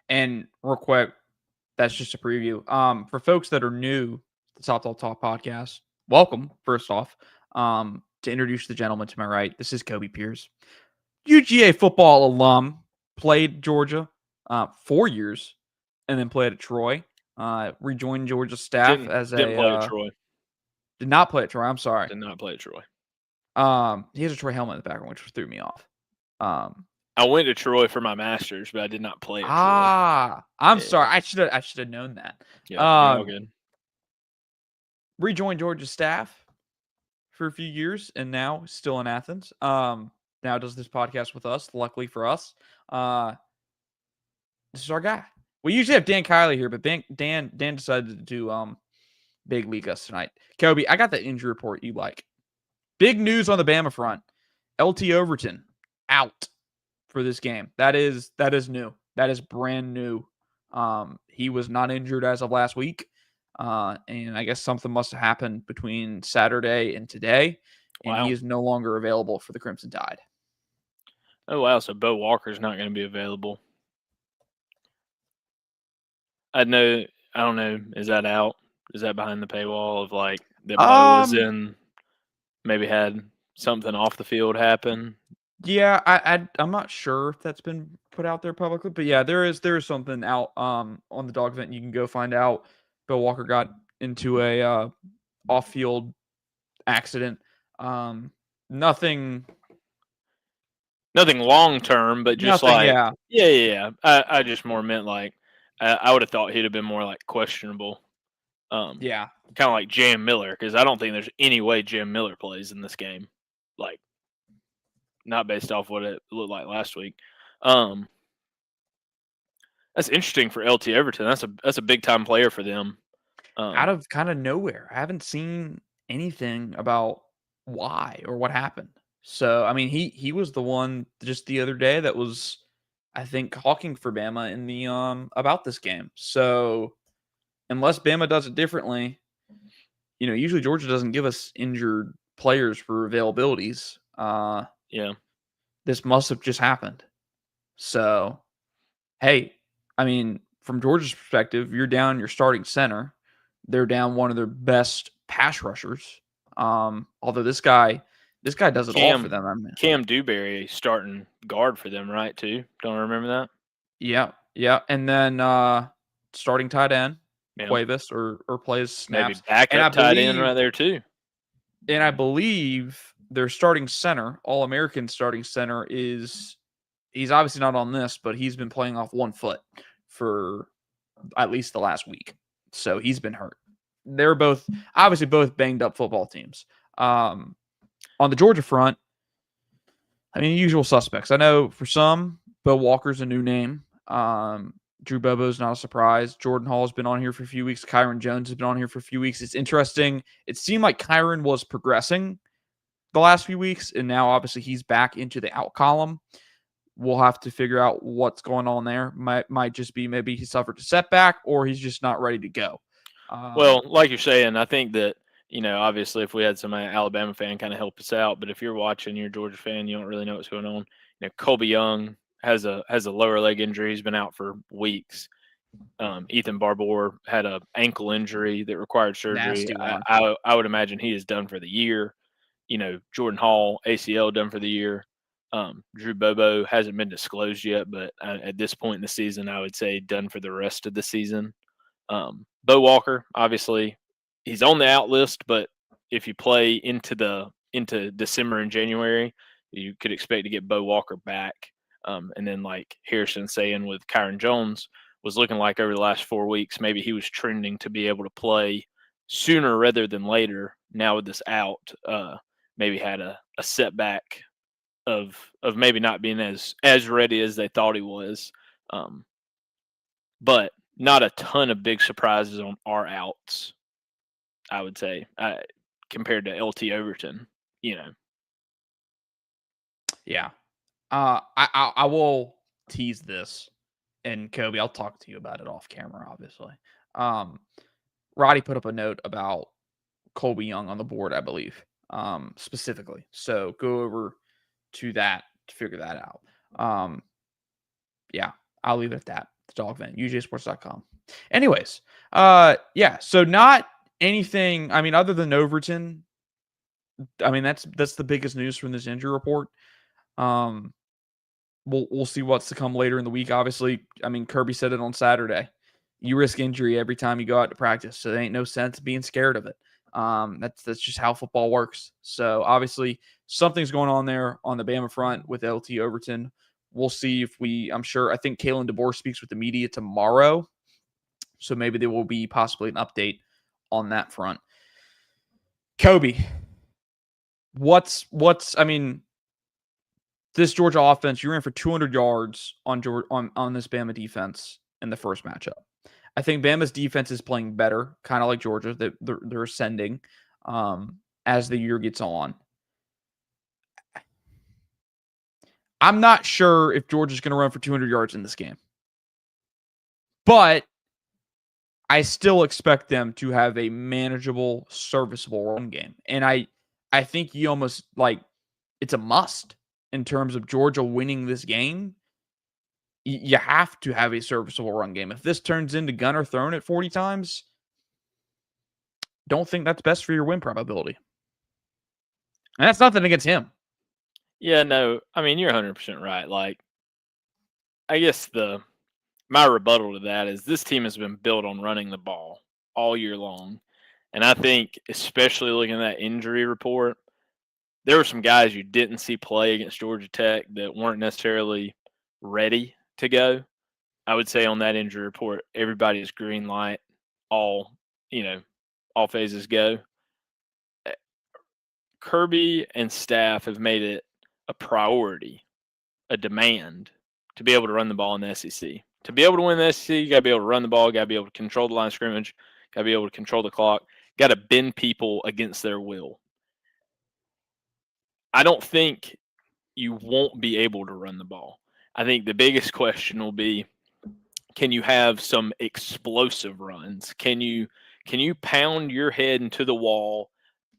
And real quick, that's just a preview. For folks that are new to the Top podcast, welcome, first off. To introduce the gentleman to my right, this is Kobe Pierce, UGA football alum, played Georgia 4 years, and then played at Troy. Rejoined Georgia's staff didn't play at Troy. Did not play at Troy. I'm sorry. Did not play at Troy. He has a Troy helmet in the background, which threw me off. I went to Troy for my master's, but I did not play at Troy. I'm sorry. I should have known that. Yeah, all good. Rejoined Georgia's staff for a few years, and now still in Athens. Now does this podcast with us. Luckily for us, this is our guy. We usually have Dan Kiley here, but Dan decided to do big league us tonight. Kobe, I got the injury report you like. Big news on the Bama front. LT Overton out for this game. That is new. That is brand new. He was not injured as of last week. And I guess something must have happened between Saturday and today, and he is no longer available for the Crimson Tide. Oh, wow. So Bo Walker's not going to be available. I don't know. Is that out? Is that behind the paywall of like that Bo was in, maybe had something off the field happen? Yeah, I'm not sure if that's been put out there publicly, but yeah, there is something out on the dog event. You can go find out. Bill Walker got into a off-field accident. Nothing long-term, but just nothing, yeah. I just more meant like I would have thought he'd have been more like questionable. Yeah, kind of like Jam Miller, because I don't think there's any way Jam Miller plays in this game. Like, not based off what it looked like last week. That's interesting for LT Everton. That's a big time player for them. Out of kind of nowhere. I haven't seen anything about why or what happened. So I mean, he was the one just the other day that was, I think, hawking for Bama in the about this game. So unless Bama does it differently, usually Georgia doesn't give us injured players for availabilities. Yeah. This must have just happened. So, hey, I mean, from Georgia's perspective, you're down your starting center. They're down one of their best pass rushers. Although this guy does it all for them. Cam Dewberry starting guard for them, right, too? Don't remember that? Yeah. And then starting tight end, Cuevas, or plays snaps. Maybe backup tight end right there, too. And I believe their starting center, All-American starting center, he's obviously not on this, but he's been playing off one foot for at least the last week. So he's been hurt. They're both banged up football teams. On the Georgia front, I mean, usual suspects. I know for some, Bo Walker's a new name. Drew Bobo's not a surprise. Jordan Hall has been on here for a few weeks. Kyron Jones has been on here for a few weeks. It's interesting. It seemed like Kyron was progressing the last few weeks, and now obviously he's back into the out column. we'll have to figure out what's going on there. Might just be maybe he suffered a setback or he's just not ready to go. Well, like you're saying, I think that, obviously if we had some Alabama fan kind of help us out, but if you're watching, you're a Georgia fan, you don't really know what's going on. Colby Young has a lower leg injury. He's been out for weeks. Ethan Barbour had an ankle injury that required surgery. Nasty one. I would imagine he is done for the year. Jordan Hall, ACL, done for the year. Drew Bobo hasn't been disclosed yet, but at this point in the season, I would say done for the rest of the season. Bo Walker, obviously, he's on the out list, but if you play into December and January, you could expect to get Bo Walker back. And then, like Harrison saying with Kyron Jones, was looking like over the last 4 weeks, maybe he was trending to be able to play sooner rather than later. Now with this out, maybe had a setback of maybe not being as ready as they thought he was. But not a ton of big surprises on our outs, I would say, compared to LT Overton, Yeah. I will tease this, and Kobe, I'll talk to you about it off camera, obviously. Roddy put up a note about Colby Young on the board, I believe, specifically. So go over to that to figure that out. Yeah, I'll leave it at that. The dog vent, UJSports.com. Anyways, yeah, so not anything, I mean, other than Overton, I mean, that's the biggest news from this injury report. We'll see what's to come later in the week. Obviously, I mean, Kirby said it on Saturday. You risk injury every time you go out to practice, so there ain't no sense being scared of it. That's just how football works. So obviously, something's going on there on the Bama front with LT Overton. We'll see if I think Kalen DeBoer speaks with the media tomorrow, so maybe there will be possibly an update on that front. Kobe, I mean, this Georgia offense, you ran for 200 yards on this Bama defense in the first matchup. I think Bama's defense is playing better, kind of like Georgia. They're ascending as the year gets on. I'm not sure if Georgia's going to run for 200 yards in this game, but I still expect them to have a manageable, serviceable run game. And I think you almost it's a must in terms of Georgia winning this game. You have to have a serviceable run game. If this turns into Gunner throwing it 40 times, don't think that's best for your win probability. And that's nothing against him. Yeah, no, I mean, you're 100% right. Like, I guess my rebuttal to that is this team has been built on running the ball all year long. And I think, especially looking at that injury report, there were some guys you didn't see play against Georgia Tech that weren't necessarily ready to go. I would say on that injury report, everybody's green light, all phases go. Kirby and staff have made it a priority, a demand to be able to run the ball in the SEC. To be able to win the SEC, you got to be able to run the ball, got to be able to control the line of scrimmage, got to be able to control the clock, got to bend people against their will. I don't think you won't be able to run the ball. I think the biggest question will be, can you have some explosive runs? Can you pound your head into the wall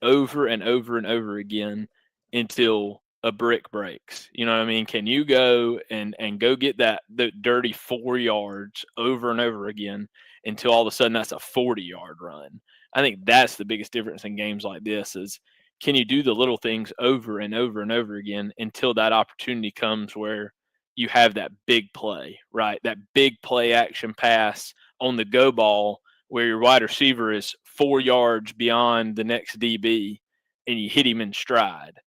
over and over and over again until a brick breaks? You know what I mean? Can you go and go get the dirty 4 yards over and over again until all of a sudden that's a 40-yard run? I think that's the biggest difference in games like this is, can you do the little things over and over and over again until that opportunity comes where you have that big play, right? That big play action pass on the go ball where your wide receiver is 4 yards beyond the next DB and you hit him in stride.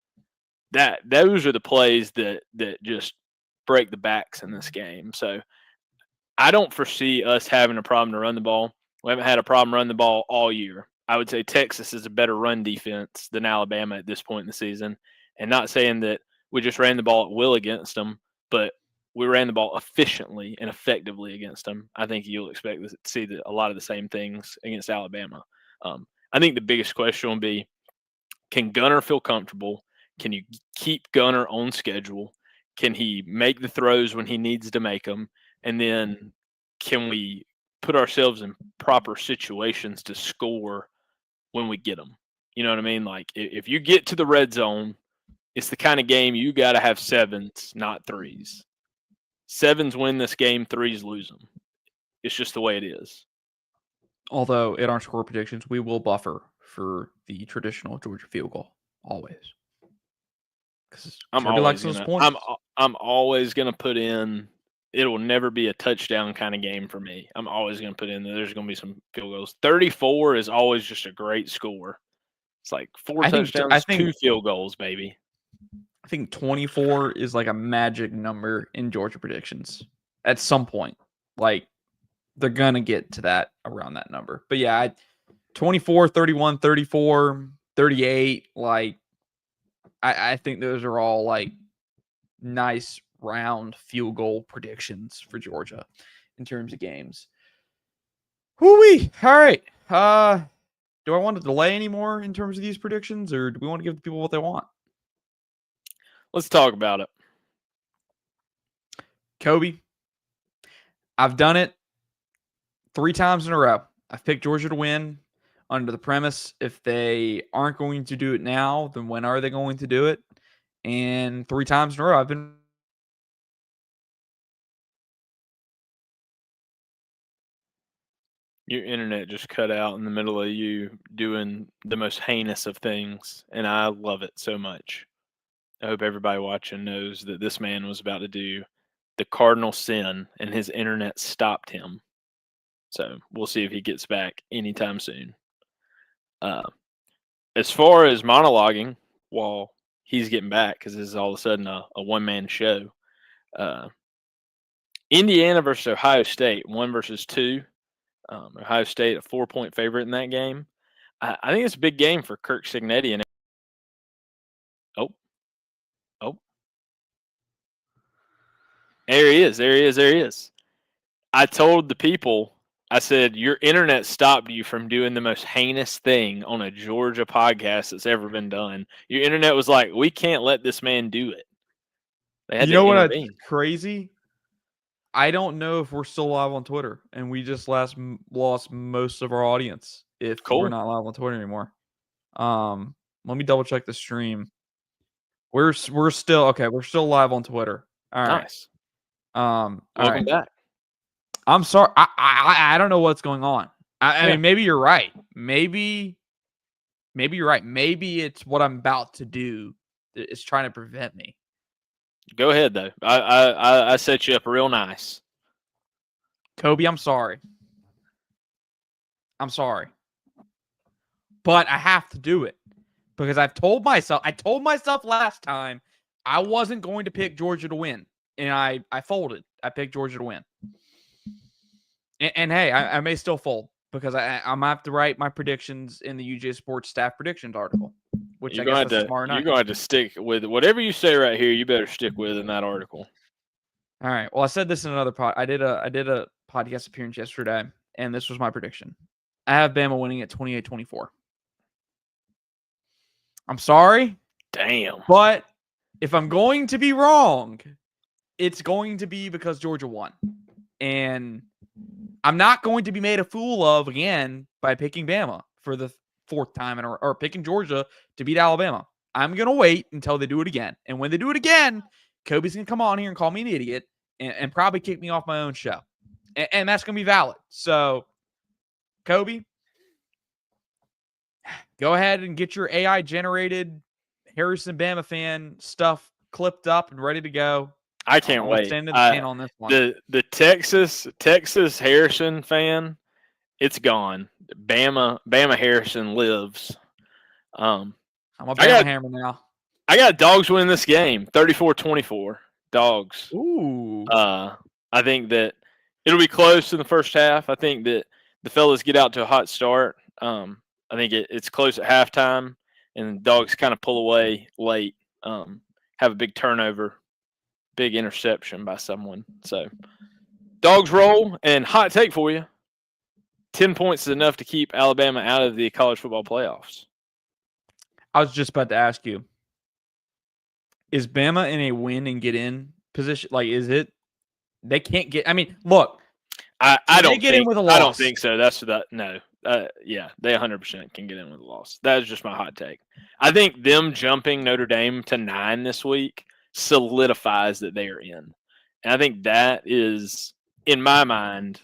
Those are the plays that just break the backs in this game. So I don't foresee us having a problem to run the ball. We haven't had a problem running the ball all year. I would say Texas is a better run defense than Alabama at this point in the season. And not saying that we just ran the ball at will against them, but we ran the ball efficiently and effectively against them. I think you'll expect to see a lot of the same things against Alabama. I think the biggest question will be, can Gunner feel comfortable? Can you keep Gunner on schedule? Can he make the throws when he needs to make them? And then can we put ourselves in proper situations to score when we get them? You know what I mean? Like if you get to the red zone, it's the kind of game you got to have sevens, not threes. Sevens win this game, threes lose them. It's just the way it is. Although in our score predictions, we will buffer for the traditional Georgia field goal always. Because I'm always gonna put in. It will never be a touchdown kind of game for me. I'm always gonna put in there's gonna be some field goals. 34 is always just a great score. It's like 4 touchdowns, 2 field goals, baby. I think 24 is like a magic number in Georgia predictions at some point. Like they're going to get to that around that number. But yeah, 24, 31, 34, 38, like I think those are all like nice round field goal predictions for Georgia in terms of games. Whoo-wee. All right. Do I want to delay any more in terms of these predictions, or do we want to give the people what they want? Let's talk about it. Kobe, I've done it 3 times in a row. I've picked Georgia to win under the premise if they aren't going to do it now, then when are they going to do it? And 3 times in a row, I've been. Your internet just cut out in the middle of you doing the most heinous of things, and I love it so much. I hope everybody watching knows that this man was about to do the cardinal sin, and his internet stopped him. So we'll see if he gets back anytime soon. As far as monologuing while he's getting back, because this is all of a sudden a one-man show, Indiana versus Ohio State, 1-2. Ohio State a 4-point favorite in that game. I think it's a big game for Kirk Cignetti. And there he is. I told the people, I said, your internet stopped you from doing the most heinous thing on a Georgia podcast that's ever been done. Your internet was like, we can't let this man do it. They had to intervene. What's crazy? I don't know if we're still live on Twitter, and we just lost most of our audience if we're not live on Twitter anymore. Let me double check the stream. We're still okay. We're still live on Twitter. All right. Nice. Welcome back. I'm sorry. I don't know what's going on. I mean, maybe you're right. Maybe you're right. Maybe it's what I'm about to do. It's trying to prevent me. Go ahead, though. I set you up real nice. Kobe, I'm sorry. But I have to do it because I told myself last time I wasn't going to pick Georgia to win. And I folded. I picked Georgia to win. And hey, I may still fold because I'm going to have to write my predictions in the UJ Sports staff predictions article. Which I guess is tomorrow night. You're going to have to stick with whatever you say right here. You better stick with in that article. All right. Well, I said this in another pod. I did a podcast appearance yesterday, and this was my prediction. I have Bama winning at 28-24. I'm sorry. Damn. But if I'm going to be wrong, it's going to be because Georgia won. And I'm not going to be made a fool of again by picking Bama for the 4th time or picking Georgia to beat Alabama. I'm going to wait until they do it again. And when they do it again, Kobe's going to come on here and call me an idiot and probably kick me off my own show. And that's going to be valid. So, Kobe, go ahead and get your AI-generated Harrison Bama fan stuff clipped up and ready to go. I can't wait. Stand in the pan on this one. The Texas Harrison fan, it's gone. Bama Harrison lives. I'm a Bama hammer now. I got Dogs win this game, 34-24. Dogs. Ooh. I think that it'll be close in the first half. I think that the fellas get out to a hot start. I think it's close at halftime, and the Dogs kind of pull away late. Have a big turnover, big interception by someone. So Dogs roll, and hot take for you. 10 points is enough to keep Alabama out of the college football playoffs. I was just about to ask you. is Bama in a win and get in position? Like, is it? They can't get. I mean, look. I Can don't they get think in with a I don't loss? think so. That's that. No. Yeah, they 100% can get in with a loss. That is just my hot take. I think them jumping Notre Dame to 9 this week solidifies that they are in, and I think that is, in my mind.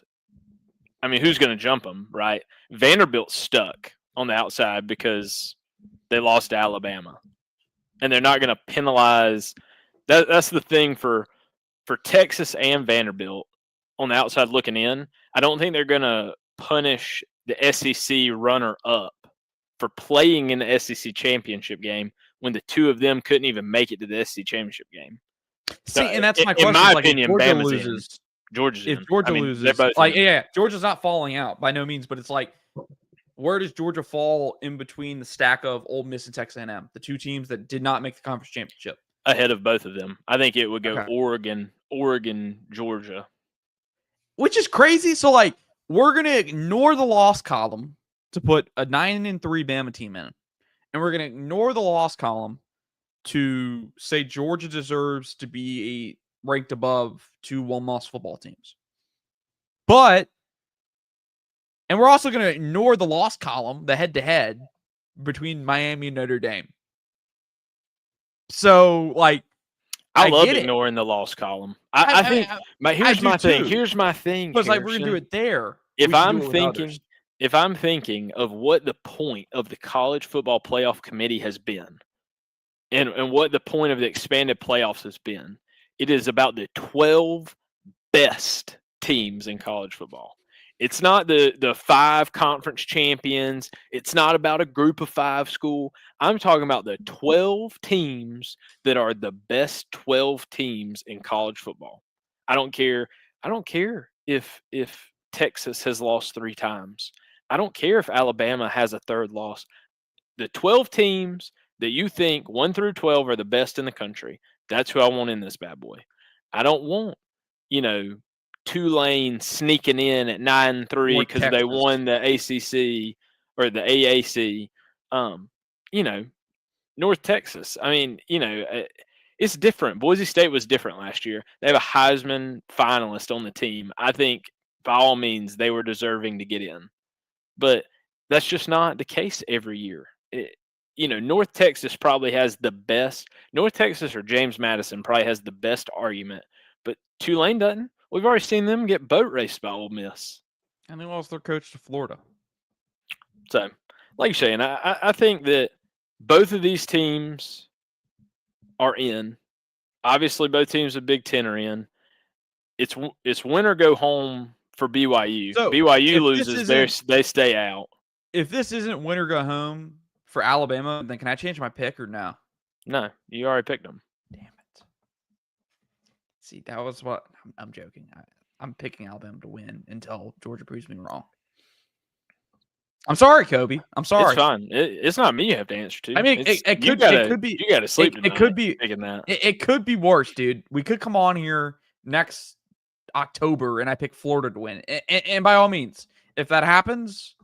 I mean, who's going to jump them, right? Vanderbilt's stuck on the outside because they lost to Alabama, and they're not going to penalize. That's the thing for Texas and Vanderbilt on the outside looking in. I don't think they're going to punish the SEC runner-up for playing in the SEC championship game when the two of them couldn't even make it to the SEC championship game. See, So, and that's my in question. my Like, opinion, if Georgia Bama's loses, in. Georgia's if in. Georgia I mean, loses, they're both like, in. yeah, Georgia's not falling out by no means, but it's like, where does Georgia fall in between the stack of Ole Miss and Texas A&M, the two teams that did not make the conference championship? Ahead of both of them. I think it would go Okay. Oregon, Georgia. Which is crazy. So, like, we're going to ignore the loss column to put a 9-3 Bama team in. And we're going to ignore the loss column to say Georgia deserves to be ranked above two one-loss football teams. And we're also going to ignore the loss column, the head-to-head between Miami and Notre Dame. So, like, I love ignoring the loss column. I think. Here's my thing. Here's my thing. Because like we're gonna do it there. If I'm thinking of what the point of the college football playoff committee has been, and what the point of the expanded playoffs has been, it is about the 12 best teams in college football. It's not the 5 conference champions. It's not about a group of 5 school. I'm talking about the 12 teams that are the best 12 teams in college football. I don't care if Texas has lost 3 times. I don't care if Alabama has a third loss. The 12 teams that you think 1 through 12 are the best in the country, that's who I want in this bad boy. I don't want, Tulane sneaking in at 9-3 because they won the ACC or the AAC. North Texas. I mean, it's different. Boise State was different last year. They have a Heisman finalist on the team. I think by all means they were deserving to get in, but that's just not the case every year. North Texas probably has the best. North Texas or James Madison probably has the best argument, but Tulane doesn't. We've already seen them get boat raced by Ole Miss. And they lost their coach to Florida. So, like you're saying, I think that both of these teams are in. Obviously, both teams of Big Ten are in. It's win or go home for BYU. So BYU loses, they stay out. If this isn't win or go home for Alabama, then can I change my pick or no? No, you already picked them. Damn it. See, that was what I'm joking. I'm picking Alabama to win until Georgia proves me wrong. I'm sorry, Kobe. I'm sorry. It's fine. It's not me you have to answer to. I mean, it could be. You got to sleep. It could be. That. It could be worse, dude. We could come on here next October and I pick Florida to win. And by all means, if that happens,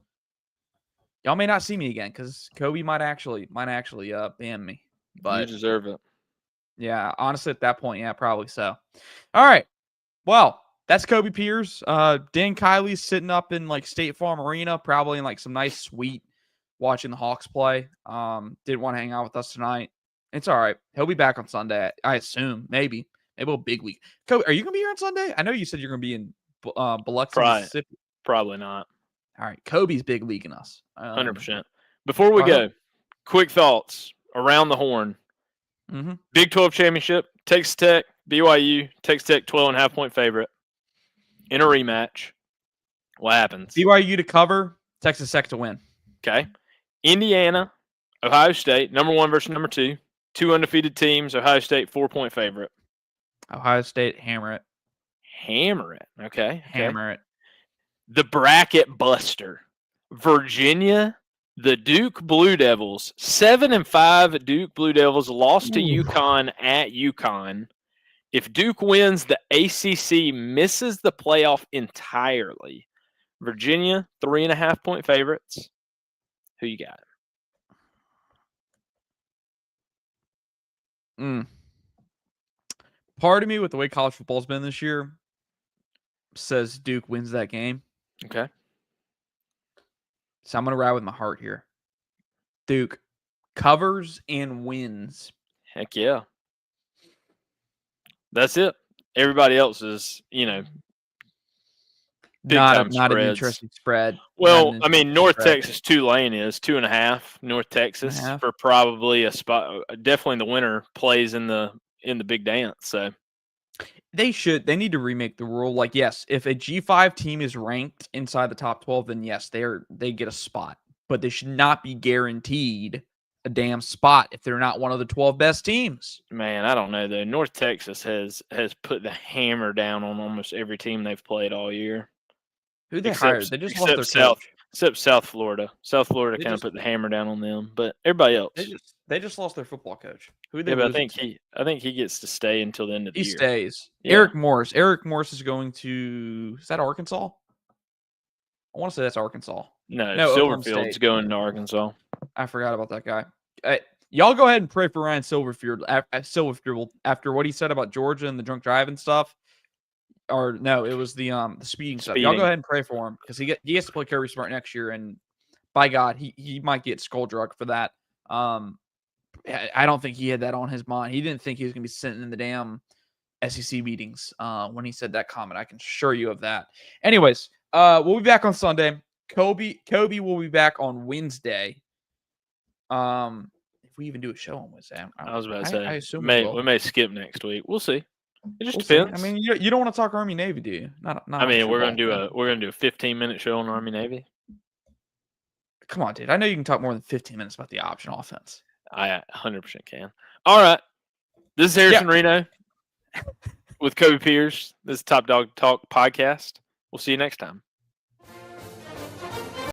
y'all may not see me again because Kobe might actually ban me. But you deserve it. Yeah, honestly, at that point, yeah, probably so. All right. Well, that's Kobe Pierce. Dan Kiley's sitting up in like State Farm Arena, probably in like some nice suite, watching the Hawks play. Didn't want to hang out with us tonight. It's all right. He'll be back on Sunday, I assume. Maybe a big week. Kobe, are you gonna be here on Sunday? I know you said you're gonna be in Biloxi, Mississippi. Probably not. All right, Kobe's big leaguing us. 100%. Before we go, quick thoughts around the horn. Mm-hmm. Big 12 championship, Texas Tech, BYU, Texas Tech 12.5-point favorite in a rematch. What happens? BYU to cover, Texas Tech to win. Okay. Indiana, Ohio State, number 1 versus number 2. 2 undefeated teams, Ohio State 4-point favorite. Ohio State, hammer it. Hammer it. Okay. Hammer it. The bracket buster. Virginia, the Duke Blue Devils, 7-5 Duke Blue Devils lost to UConn at UConn. If Duke wins, the ACC misses the playoff entirely. Virginia, 3.5-point favorites. Who you got? Part of me, with the way college football's been this year, says Duke wins that game. Okay. So I'm going to ride with my heart here. Duke covers and wins. Heck yeah. That's it. Everybody else is, big Not time an spreads. interesting spread. Well, I mean, North Texas Tulane is 2.5. North Texas 2.5. for probably a spot. Definitely the winner plays in the big dance. So They need to remake the rule. Like, yes, if a G5 team is ranked inside the top 12, then yes, they get a spot. But they should not be guaranteed a damn spot if they're not one of the 12 best teams. Man, I don't know though. North Texas has put the hammer down on almost every team they've played all year. Who they hired? They just lost their coach. Except South Florida. South Florida They kind of just- put the hammer down on them, but everybody else. They just lost their football coach. Who they Yeah, but lose to? I think he gets to stay until the end of the He year. stays. Yeah. Eric Morris. Eric Morris is going to. Is that Arkansas? I want to say that's Arkansas. No, Oklahoma Silverfield's State. going to Arkansas. I forgot about that guy. Y'all go ahead and pray for Ryan Silverfield after what he said about Georgia and the drunk driving stuff. Or no, it was the speeding stuff. Y'all go ahead and pray for him because he has to play Kirby Smart next year, and by God, he might get skull drug for that. I don't think he had that on his mind. He didn't think he was going to be sitting in the damn SEC meetings when he said that comment. I can assure you of that. Anyways, we'll be back on Sunday. Kobe will be back on Wednesday. If we even do a show on Wednesday, I was about to say, I assume we may skip next week. We'll see. It just See. depends. I mean, you don't want to talk Army Navy, do you? Not. I mean, we're gonna do a 15-minute show on Army Navy. Come on, dude. I know you can talk more than 15 minutes about the option offense. I 100% can. All right. This is Harrison Reno with Kobe Pierce. This is Top Dog Talk podcast. We'll see you next time.